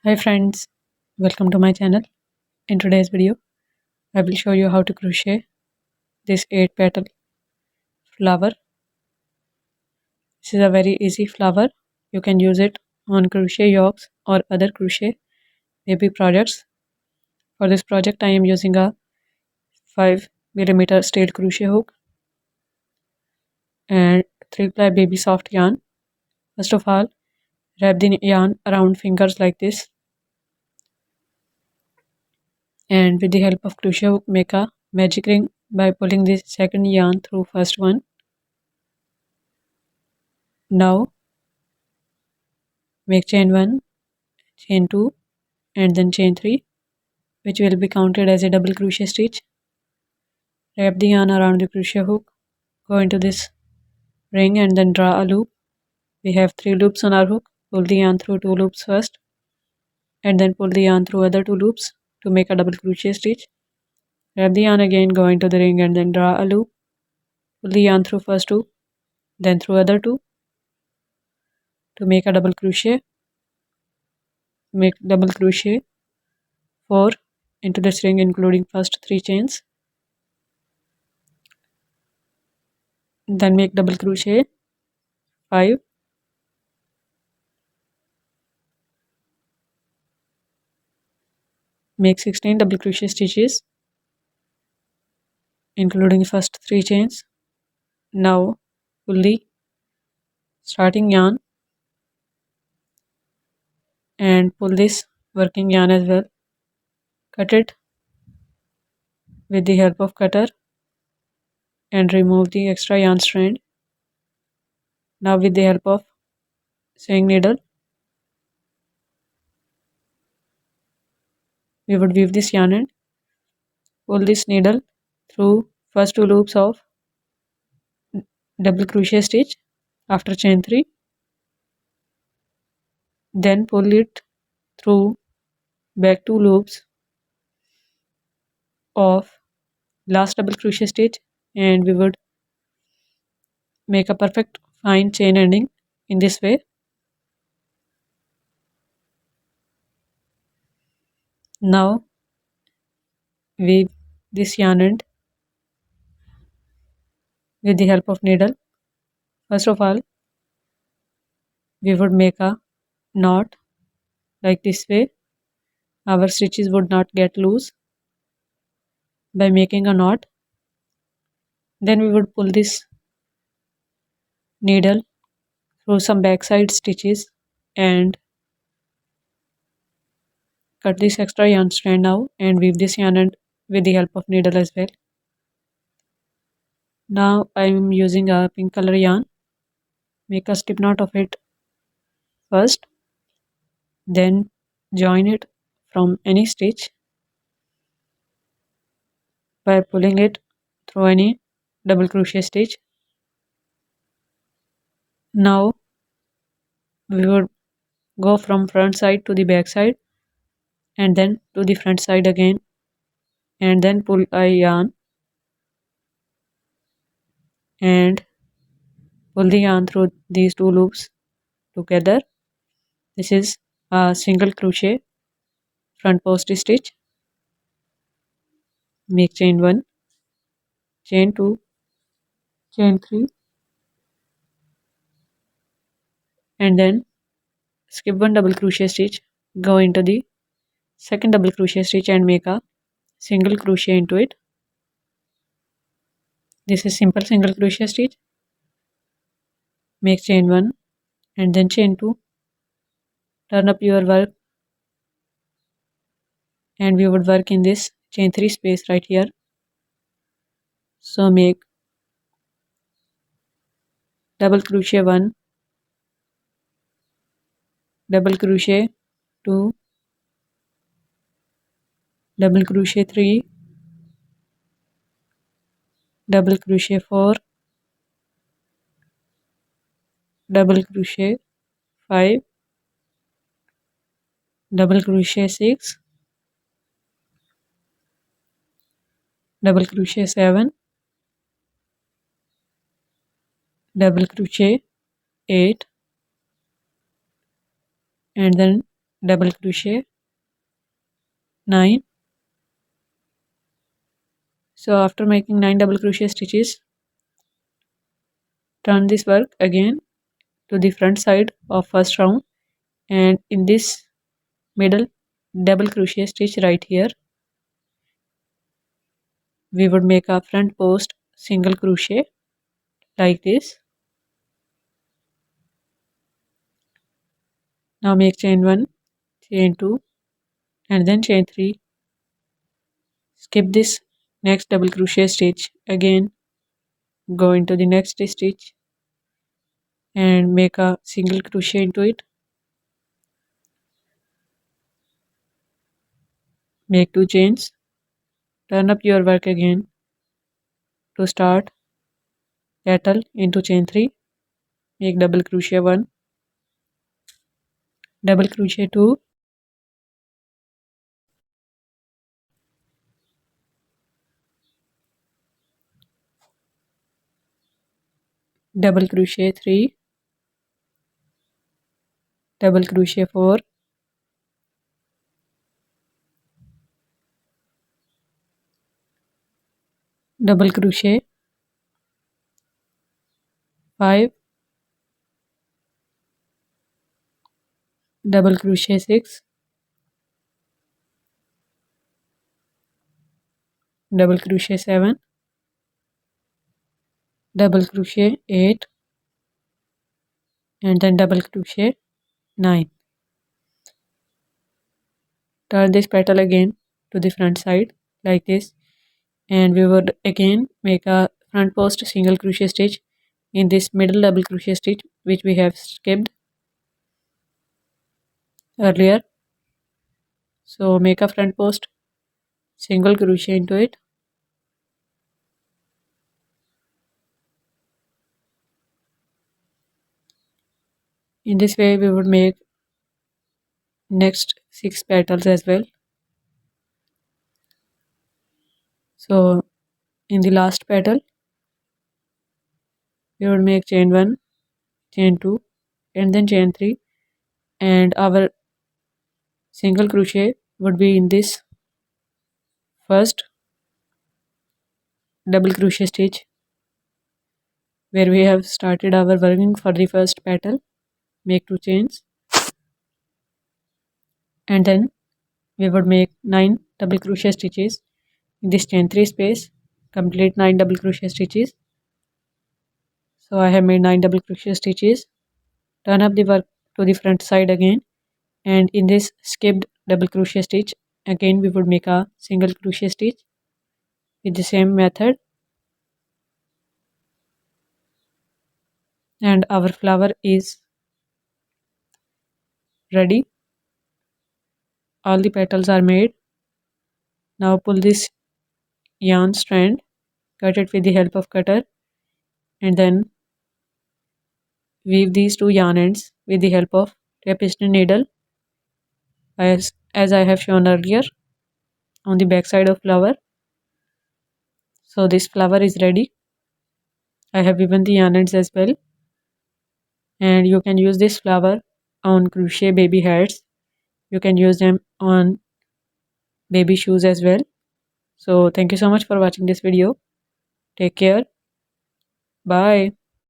Hi friends, welcome to my channel. In today's video, I will show you how to crochet this 8 petal flower. This is a very easy flower. You can use it on crochet yokes or other crochet baby projects. For this project, I am using a 5mm steel crochet hook and 3-ply baby soft yarn. First of all, wrap the yarn around fingers like this, and with the help of crochet hook, make a magic ring by pulling the second yarn through first one. Now make chain 1, chain 2 and then chain 3, which will be counted as a double crochet stitch. Wrap the yarn around the crochet hook, go into this ring and then draw a loop. We have 3 loops on our hook. Pull the yarn through 2 loops first and then pull the yarn through other 2 loops to make a double crochet stitch. Wrap the yarn again, go into the ring and then draw a loop. Pull the yarn through first 2, then through other 2 to make a double crochet. Make double crochet 4 into this ring, including first 3 chains. Then make double crochet 5, make 16 double crochet stitches including first 3 chains. Now pull the starting yarn and pull this working yarn as well. Cut it with the help of cutter and remove the extra yarn strand. Now with the help of sewing needle, we would weave this yarn and pull this needle through first 2 loops of double crochet stitch after chain 3, then pull it through back 2 loops of last double crochet stitch, and we would make a perfect fine chain ending in this way. Now weave this yarn end with the help of needle. First of all, we would make a knot like this way. Our stitches would not get loose by making a knot. Then we would pull this needle through some backside stitches and cut this extra yarn strand now and weave this yarn end with the help of needle as well. Now I am using a pink color yarn. Make a slip knot of it first, then join it from any stitch by pulling it through any double crochet stitch. Now we would go from front side to the back side and then to the front side again, and then pull a yarn and pull the yarn through these 2 loops together. This is a single crochet front post stitch. Make chain 1, chain 2, chain 3 and then skip 1 double crochet stitch, go into the second double crochet stitch and make a single crochet into it. This is simple single crochet stitch. Make chain 1 and then chain 2. Turn up your work and we would work in this chain 3 space right here. So make double crochet 1, double crochet 2, double crochet 3, double crochet 4, double crochet 5, double crochet 6, double crochet 7, double crochet 8 and then double crochet, 9. So after making 9 double crochet stitches, turn this work again to the front side of first round, and in this middle double crochet stitch right here, we would make a front post single crochet like this. Now make chain 1, chain 2, and then chain 3. Skip this next double crochet stitch, again go into the next stitch and make a single crochet into it. Make 2 chains, turn up your work again to start petal into chain 3, make double crochet 1, double crochet 2, double crochet 3, double crochet 4, double crochet 5, double crochet 6, double crochet 7, double crochet 8, and then double crochet 9. Turn this petal again to the front side like this, and we would again make a front post single crochet stitch in this middle double crochet stitch which we have skipped earlier. So make a front post single crochet into it. In this way we would make next 6 petals as well. So in the last petal we would make chain 1, chain 2, and then chain 3, and our single crochet would be in this first double crochet stitch where we have started our working for the first petal. Make 2 chains, and then we would make 9 double crochet stitches in this chain 3 space, complete 9 double crochet stitches. So I have made 9 double crochet stitches. Turn up the work to the front side again, and in this skipped double crochet stitch again we would make a single crochet stitch with the same method, and our flower is ready. All the petals are made. Now pull this yarn strand, cut it with the help of cutter, and then weave these 2 yarn ends with the help of tapestry needle as I have shown earlier on the back side of flower. So this flower is ready. I have woven the yarn ends as well, and you can use this flower on crochet baby hats. You can use them on baby shoes as well. So thank you so much for watching this video. Take care. Bye.